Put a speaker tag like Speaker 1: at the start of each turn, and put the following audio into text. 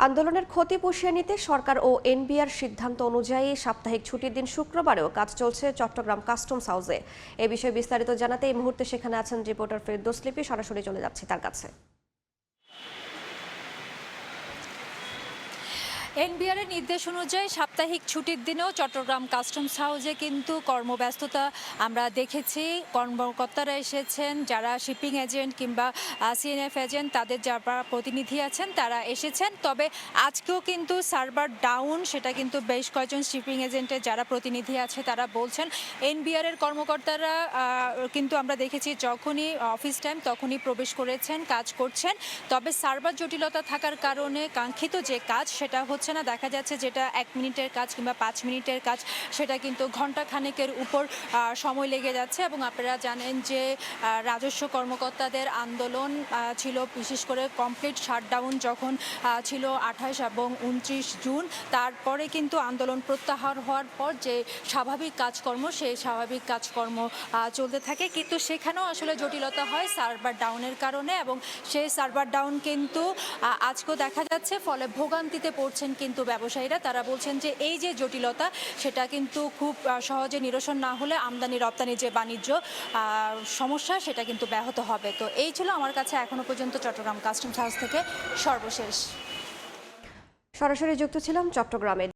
Speaker 1: আন্দোলনের ক্ষতি পুষিয়ে নিতে সরকার ও এনবিআর সিদ্ধান্ত অনুযায়ী সাপ্তাহিক ছুটির দিন শুক্রবারেও কাজ চলছে চট্টগ্রাম কাস্টমস হাউসে। এ বিষয়ে বিস্তারিত জানাতে এই মুহূর্তে সেখানে আছেন রিপোর্টার ফেরদৌস লিপি। সরাসরি চলে যাচ্ছি তার কাছে।
Speaker 2: এনবিআরের নির্দেশ অনুযায়ী সাপ্তাহিক ছুটির দিনেও চট্টগ্রাম কাস্টমস হাউসে কিন্তু কর্মব্যস্ততা আমরা দেখেছি। কর্মকর্তারা এসেছেন, যারা শিপিং এজেন্ট কিংবা সিএনএফ এজেন্ট তাদের যারা প্রতিনিধি আছেন তারা এসেছেন। তবে আজকেও কিন্তু সার্ভার ডাউন, সেটা কিন্তু বেশ কয়েকজন শিপিং এজেন্টের যারা প্রতিনিধি আছে তারা বলছেন। এনবিআরের কর্মকর্তারা কিন্তু আমরা দেখেছি যখনই অফিস টাইম তখনই প্রবেশ করেছেন, কাজ করছেন। তবে সার্ভার জটিলতা থাকার কারণে কাঙ্ক্ষিত যে কাজ সেটা হচ্ছে না। দেখা যাচ্ছে যেটা 1 মিনিটের কাজ কিংবা 5 মিনিটের কাজ সেটা কিন্তু ঘন্টা খানেকের উপর সময় লেগে যাচ্ছে। এবং আপনারা জানেন যে রাজস্ব কর্মকর্তাদের আন্দোলন ছিল, বিশেষ করে কমপ্লিট শাটডাউন যখন ছিল 28 এবং 29 জুন। তারপরে কিন্তু আন্দোলন প্রত্যাহার হওয়ার পর যে স্বাভাবিক কাজকর্ম সেই স্বাভাবিক কাজকর্ম চলতে থাকে, কিন্তু সেখানেও আসলে জটিলতা হয় সার্ভার ডাউনের কারণে। এবং সেই সার্ভার ডাউন কিন্তু আজকেও দেখা যাচ্ছে, ফলে ভোগান্তিতে পড়ছেন কিন্তু ব্যবসায়ীরা। তারা বলছেন যে এই যে জটিলতা সেটা কিন্তু খুব সহজে নিরসন না হলে আমদানি রপ্তানি যে বাণিজ্য সমস্যা সেটা কিন্তু ব্যাহত হবে। তো এই ছিল আমার কাছে এখনো পর্যন্ত চট্টগ্রাম কাস্টমস হাউস থেকে সর্বশেষ।
Speaker 1: সরাসরি যুক্ত ছিলাম চট্টগ্রামে।